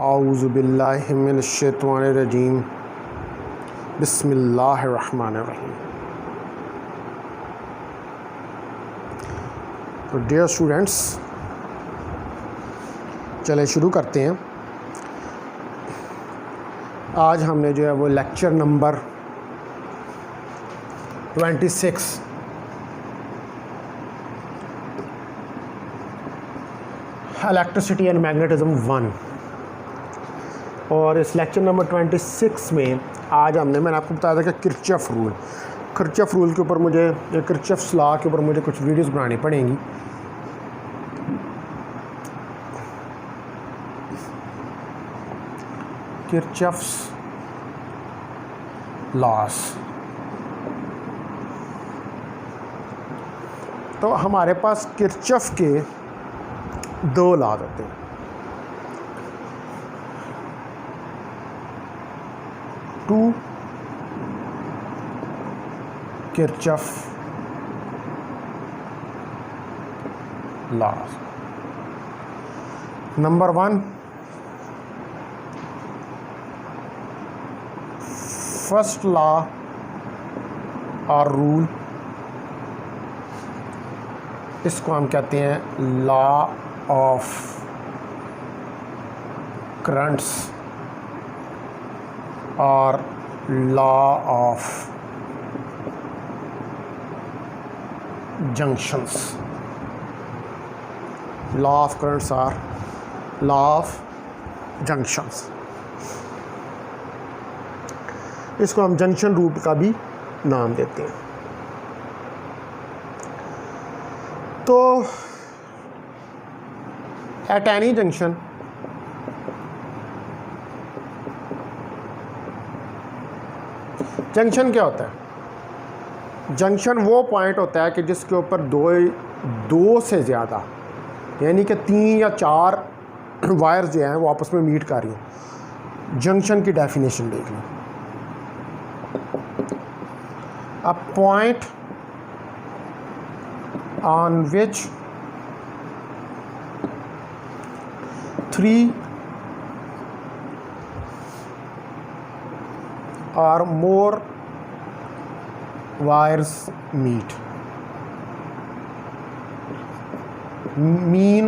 औज़ु बिल्लाहि मिनश्शैतानिर्रजीम बिस्मिल्लाहिर्रहमानिर्रहीम। तो डियर स्टूडेंट्स, चले शुरू करते हैं। आज हमने जो है वो lecture number 26 electricity and magnetism 1, और इस लेक्चर नंबर 26 में आज मैंने आपको बताया था कि किरचॉफ रूल के ऊपर मुझे, या किरचॉफ्स लॉ के ऊपर मुझे कुछ वीडियोस बनानी पड़ेंगी। Kirchhoff's laws. तो हमारे पास किरचॉफ के दो लॉज होते हैं। Two Kirchhoff laws. Number 1, first law और रूल, इसको हम कहते हैं लॉ ऑफ करंट्स और law of junctions. Law of currents और लॉ ऑफ जंक्शंस, इसको हम जंक्शन रूट का भी नाम देते हैं। तो एट एनी जंक्शन जंक्शन क्या होता है? जंक्शन वो पॉइंट होता है कि जिसके ऊपर दो से ज़्यादा, यानी कि 3 या 4 वायर्स जो हैं वो आपस में मीट कर रही हैं। जंक्शन की डेफिनेशन देख लो। A point on which 3 or more wires meet, mean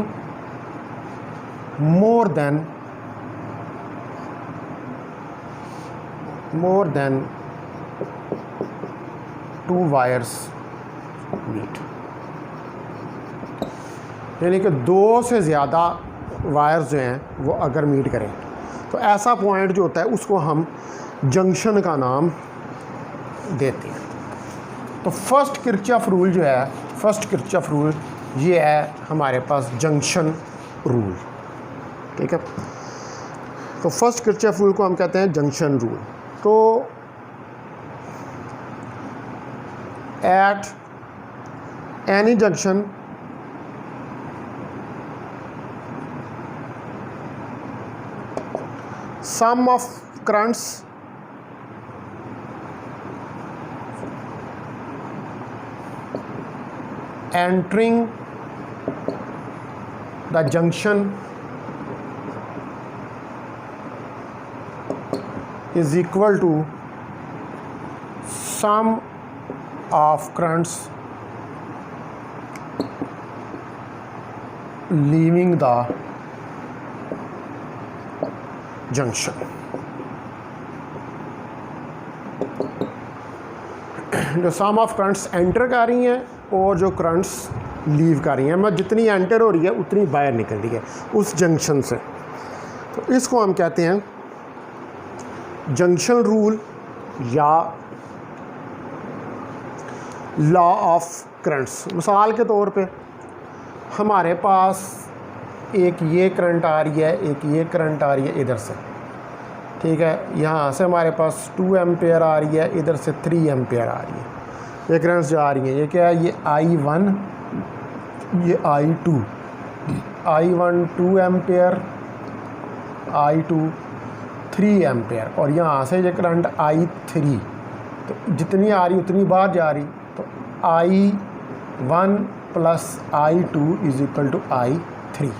more than 2 wires meet, यानी कि 2 से ज़्यादा वायर्स जो हैं वो अगर मीट करें तो ऐसा पॉइंट जो होता है उसको हम जंक्शन का नाम देते हैं। तो फर्स्ट किरचॉफ रूल जो है, फर्स्ट किरचॉफ रूल ये है हमारे पास जंक्शन रूल, ठीक है। तो फर्स्ट किरचॉफ रूल को हम कहते हैं जंक्शन रूल। तो at any junction sum of currents entering the junction is equal to sum of currents leaving the junction। जो सम ऑफ करंट्स एंटर कर रही हैं और जो करंट्स लीव कर रही हैं, मतलब जितनी एंटर हो रही है उतनी बाहर निकल रही है उस जंक्शन से, तो इसको हम कहते हैं जंक्शन रूल या लॉ ऑफ करंट्स। मिसाल के तौर पे हमारे पास एक ये करंट आ रही है, एक ये करंट आ रही है इधर से, ठीक है। यहाँ से हमारे पास 2 एम्पेयर आ रही है, इधर से 3 एम्पेयर आ रही है। ये करंट्स जो आ रही हैं ये क्या है? ये I1, ये I2, I1 2 ampere, I2 3 ampere, और यहाँ से ये करंट I3, तो जितनी आ रही उतनी बाहर जा रही, तो I1 + I2 = I3,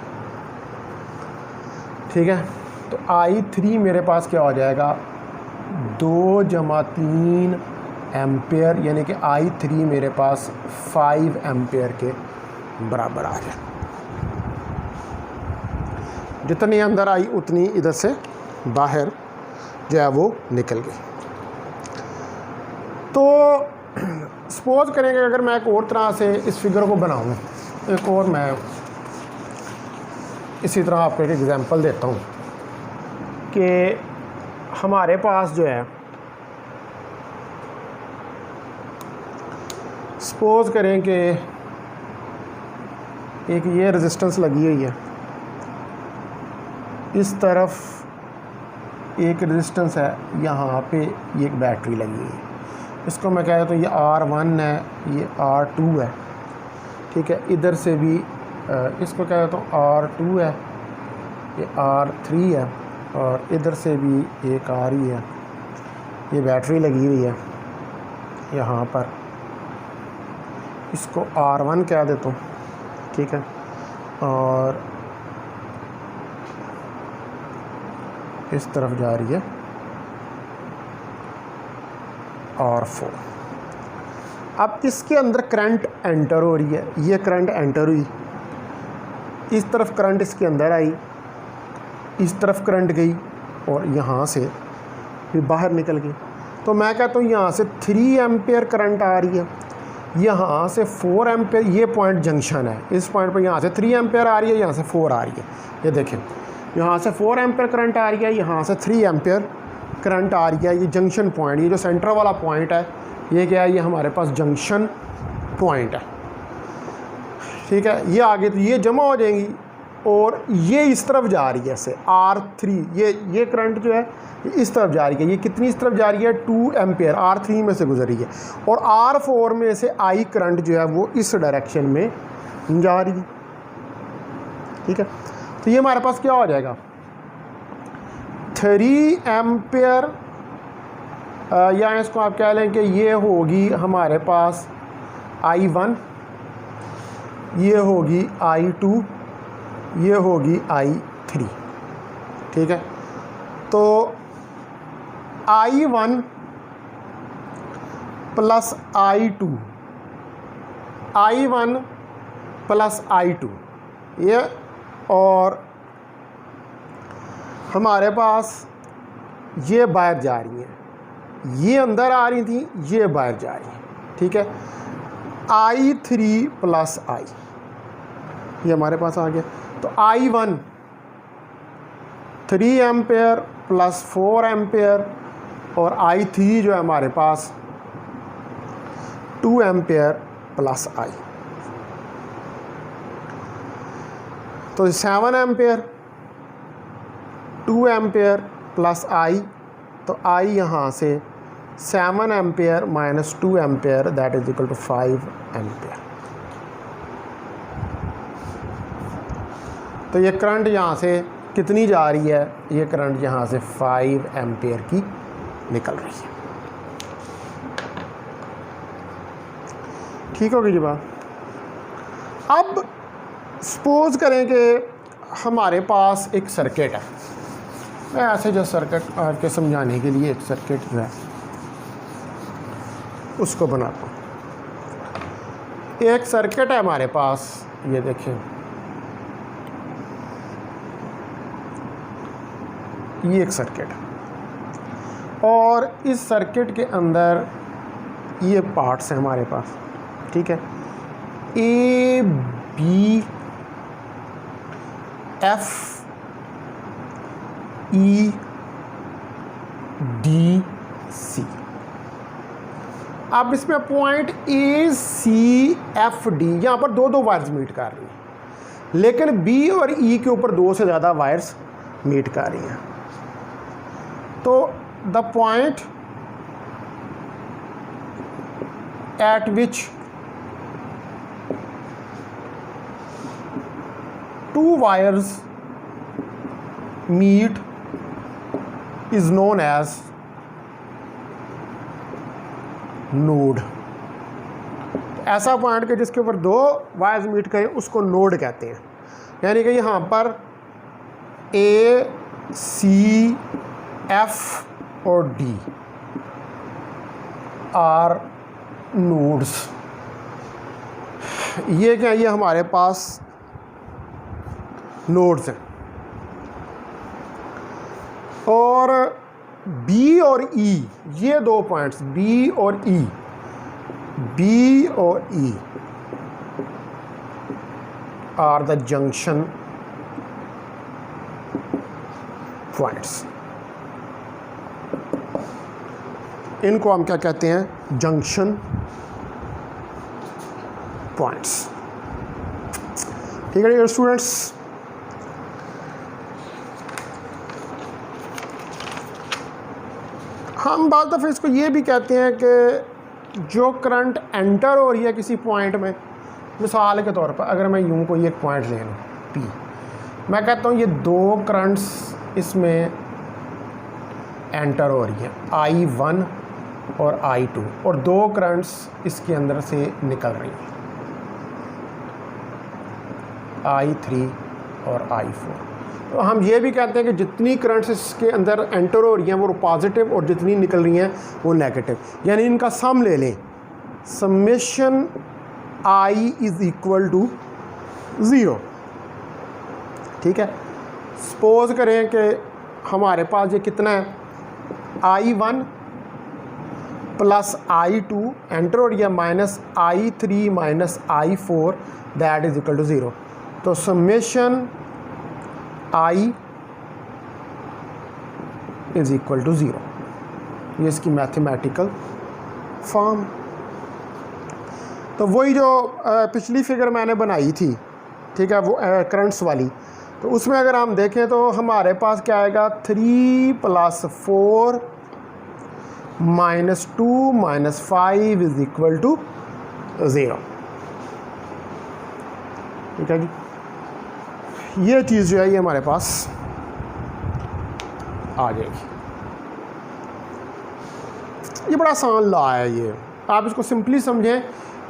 ठीक है। तो I3 मेरे पास क्या हो जाएगा 2 + 3 एम्पेयर, यानी कि I3 मेरे पास 5 एम्पेयर के बराबर आ जाए। जितनी अंदर आई उतनी इधर से बाहर जो है वो निकल गई। तो सपोज करेंगे अगर मैं एक और तरह से इस फिगर को बनाऊं, एक और मैं इसी तरह आपको एक एग्जांपल देता हूं कि हमारे पास जो है सपोज करें कि एक ये रेजिस्टेंस लगी हुई है, इस तरफ एक रेजिस्टेंस है, यहाँ पे ये एक बैटरी लगी हुई है, इसको मैं कह देता हूँ ये R1 है, ये R2 है, ठीक है। इधर से भी इसको कह देता हूँ R2 है, ये R3 है, और इधर से भी एक आ रही है, ये बैटरी लगी हुई है यहाँ पर, इसको R1 कह देता हूँ, ठीक है। और इस तरफ जा रही है R4। अब इसके अंदर करंट एंटर हो रही है, ये करंट एंटर हुई, इस तरफ करंट इसके अंदर आई, इस तरफ करंट गई और यहाँ से भी बाहर निकल गई। तो मैं कहता हूँ यहाँ से 3 एम्पेयर करंट आ रही है, यहाँ से 4 एम्पेयर, ये पॉइंट जंक्शन है, इस पॉइंट पर यहाँ से 3 एम्पेयर आ रही है, यहाँ से 4 आ रही है। ये देखें यहाँ से 4 एम्पेयर करंट आ रही है, यहाँ से 3 एम्पेयर करंट आ रही है। ये जंक्शन पॉइंट, ये जो सेंटर वाला पॉइंट है, ये क्या है, ये हमारे पास जंक्शन पॉइंट है, ठीक है। ये आगे तो ये जमा हो जाएंगी और ये इस तरफ जा रही है ऐसे R3, ये करंट जो है इस तरफ जा रही है, ये कितनी इस तरफ जा रही है 2 एम्पेयर R3 में से गुजर रही है, और R4 में से I करंट जो है वो इस डायरेक्शन में जा रही है, ठीक है। तो ये हमारे पास क्या हो जाएगा 3 एम्पेयर, या इसको आप कह लें कि ये होगी हमारे पास I1, ये होगी I2, ये होगी I3, ठीक है। तो I1 plus I2, I1 plus I2, ये, और हमारे पास ये बाहर जा रही हैं, ये अंदर आ रही थी, ये बाहर जा रही हैं, ठीक है। I3 प्लस I, ये हमारे पास आ गया। तो I1 3 एम्पेयर प्लस 4 एम्पेयर, और I3 जो है हमारे पास 2 एम्पेयर प्लस I, तो 7 एम्पेयर, 2 एम्पेयर प्लस I, तो I यहाँ से 7 ampere minus 2 ampere, that is equal to 5 ampere. तो ये करंट यहाँ से कितनी जा रही है, ये करंट यहाँ से 5 एम्पेयर की निकल रही है, ठीक होगी जी बात। अब सपोज करें कि हमारे पास एक सर्किट है, मैं ऐसे जो सर्किट आपके समझाने के लिए एक सर्किट जो है उसको बनाता हूँ। एक सर्किट है हमारे पास, ये देखें, ये एक सर्किट है, और इस सर्किट के अंदर ये पार्ट्स हैं हमारे पास, ठीक है। A B F E D C। अब इसमें point A C F D, यहाँ पर दो वायर्स मीट कर रही हैं, लेकिन B और E के ऊपर 2 से ज़्यादा वायर्स मीट कर रही हैं। तो the point eight which 2 wires meet is known as node. ऐसा पॉइंट के जिसके ऊपर 2 वायर्स मीट करें उसको नोड कहते हैं। यानी कि यहाँ पर A सी, एफ और डी आर नोड्स। ये क्या, ये हमारे पास नोड्स हैं। और बी और ई, ये दो पॉइंट्स बी और ई, बी और E R the junction points. इनको हम क्या कहते हैं, जंक्शन पॉइंट्स। ठीक है स्टूडेंट्स, हम बात दफ़े इसको ये भी कहते हैं कि जो करंट एंटर हो रही है किसी पॉइंट में, मिसाल के तौर पर अगर मैं यूँ कोई एक पॉइंट ले लूँ पी, मैं कहता हूँ ये दो करंट्स इसमें एंटर हो रही हैं, I1 और I2, और दो करंट्स इसके अंदर से निकल रही हैं, I3 और I4। तो हम ये भी कहते हैं कि जितनी करंट्स इसके अंदर एंटर हो रही हैं वो पॉजिटिव और जितनी निकल रही हैं वो नेगेटिव, यानी इनका सम ले लें, summation I is equal to 0। ठीक है, सपोज करें कि हमारे पास ये कितना है, I1 प्लस I2 एंटर हो रही है minus I3 minus I4 that is equal to 0। तो summation I is equal to 0, ये इसकी मैथमेटिकल फॉर्म। तो वही जो पिछली फिगर मैंने बनाई थी, ठीक है, वो करंट्स वाली, तो उसमें अगर हम देखें तो हमारे पास क्या आएगा, 3 + 4 - 2 - 5 इज़ इक्वल टू 0। ठीक है जी, ये चीज़ जो है ये हमारे पास आ जाएगी। ये बड़ा आसान लॉ है, ये आप इसको सिंपली समझें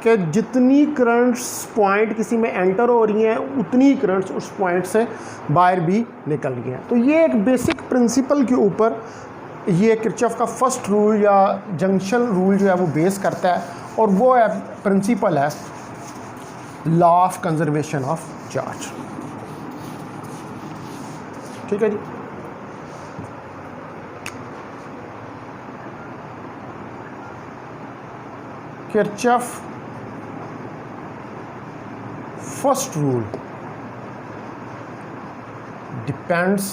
कि जितनी करंट्स पॉइंट किसी में एंटर हो रही हैं उतनी करंट्स उस पॉइंट से बाहर भी निकल रही हैं। तो ये एक बेसिक प्रिंसिपल के ऊपर ये किरचॉफ का फर्स्ट रूल या जंक्शन रूल जो है वो बेस करता है, और वो है प्रिंसिपल है law of conservation of charge. ठीक है जी, Kirchhoff first rule depends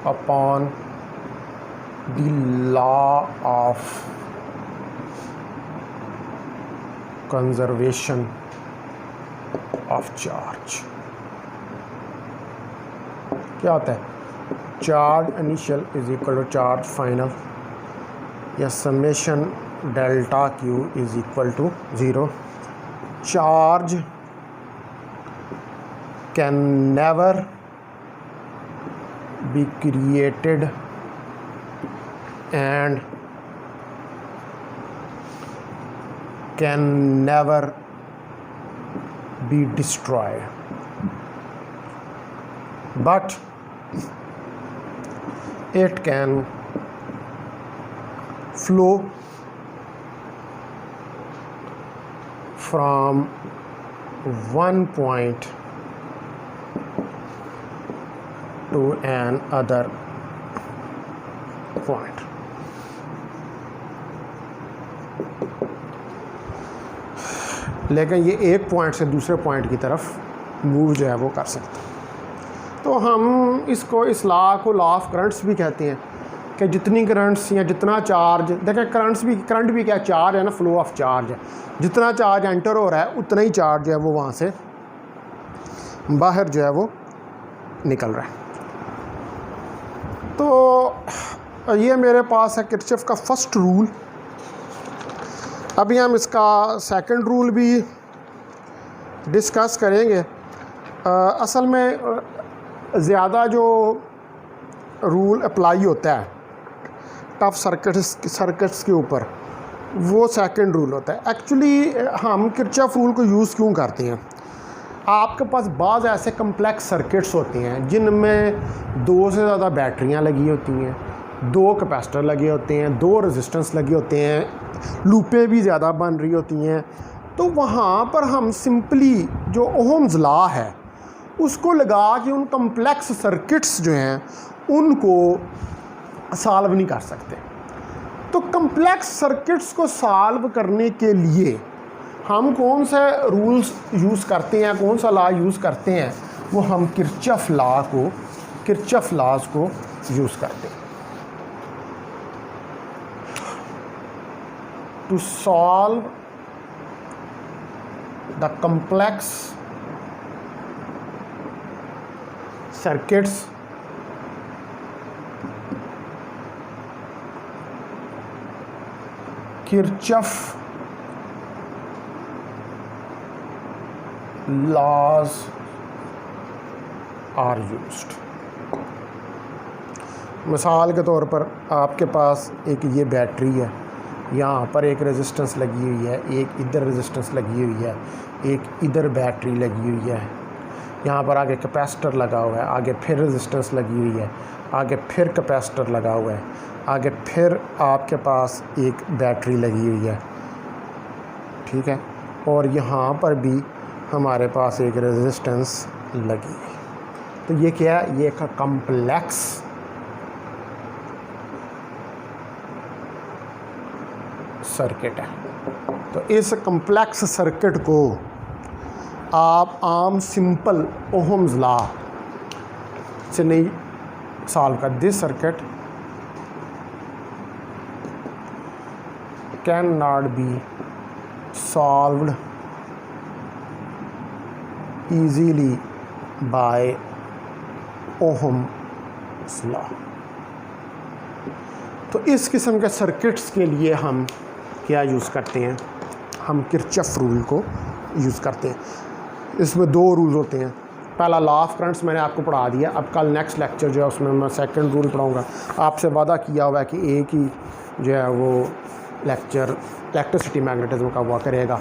upon the law of conservation of charge। क्या होता है, charge initial is equal to charge final, या summation delta Q is equal to 0। Charge can never be created and can never be destroyed, but it can flow from one point to an other point। लेकिन ये एक point से दूसरे point की तरफ move जो है वो कर सकते हैं। तो हम इसको इस लॉ को लॉ ऑफ करंट्स भी कहते हैं कि जितनी करंट्स या जितना चार्ज, देखें करंट भी क्या चार्ज है ना, फ्लो ऑफ चार्ज है, जितना चार्ज एंटर हो रहा है उतना ही चार्ज जो है वो वहाँ से बाहर जो है वो निकल रहा है। तो ये मेरे पास है किरचॉफ का फर्स्ट रूल। अभी हम इसका सेकंड रूल भी डिस्कस करेंगे। असल में ज़्यादा जो रूल अप्लाई होता है टफ सर्किट्स के ऊपर, वो सेकंड रूल होता है। एक्चुअली हम किरचॉफ रूल को यूज़ क्यों करते हैं, आपके पास बाज़ ऐसे कम्प्लेक्स सर्किट्स होते हैं जिनमें 2 से ज़्यादा बैटरियां लगी होती हैं, 2 कैपेसिटर लगे होते हैं, 2 रेजिस्टेंस लगे होते हैं, लूपें भी ज़्यादा बन रही होती हैं। तो वहाँ पर हम सिंपली जो ओहम्स लॉ है उसको लगा के उन कम्प्लेक्स सर्किट्स जो हैं उनको सॉल्व नहीं कर सकते। तो कम्प्लेक्स सर्किट्स को सॉल्व करने के लिए हम कौन सा रूल्स यूज़ करते हैं, कौन सा लॉ यूज़ करते हैं, वो हम किरचॉफ लॉज को यूज़ करते हैं। To solve the complex circuits Kirchhoff laws are used। मिसाल के तौर पर आपके पास एक ये बैटरी है, यहाँ पर एक रेजिस्टेंस लगी हुई है, एक इधर रेजिस्टेंस लगी हुई है, एक इधर बैटरी लगी हुई है, यहाँ पर आगे कैपेसिटर लगा हुआ है, आगे फिर रेजिस्टेंस लगी हुई है, आगे फिर कैपेसिटर लगा हुआ है, आगे फिर आपके पास एक बैटरी लगी हुई है, ठीक है, और यहाँ पर भी हमारे पास एक रेजिस्टेंस लगी है। तो ये क्या है, ये एक कम्प्लेक्स सर्किट है। तो इस कम्प्लेक्स सर्किट को आप आम सिंपल ओहम्स लॉ से नहीं सॉल्व कर। This circuit can not be solved easily by Ohm's law। तो इस किस्म के सर्किट्स के लिए हम क्या यूज़ करते हैं, हम किरचॉफ रूल को यूज़ करते हैं। इसमें 2 रूल होते हैं। पहला लॉ ऑफ करंट्स मैंने आपको पढ़ा दिया, अब कल नेक्स्ट लेक्चर जो है उसमें मैं सेकंड रूल पढ़ाऊँगा। आपसे वादा किया हुआ है कि एक ही जो है वो लेक्चर इलेक्ट्रिसिटी मैग्नेटिज्म का हुआ करेगा,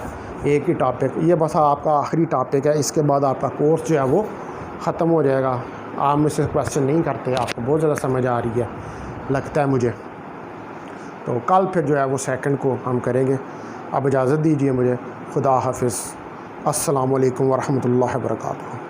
एक ही टॉपिक। ये बस आपका आखिरी टॉपिक है, इसके बाद आपका कोर्स जो है वो ख़त्म हो जाएगा। आप मुझसे क्वेश्चन नहीं करते, आपको बहुत ज़्यादा समझ आ रही है लगता है मुझे। तो कल फिर जो है वो सेकंड को हम करेंगे। अब इजाज़त दीजिए मुझे। खुदा हाफिज़। अस्सलामु अलैकुम वरहमतुल्लाहि वबरकातुहू।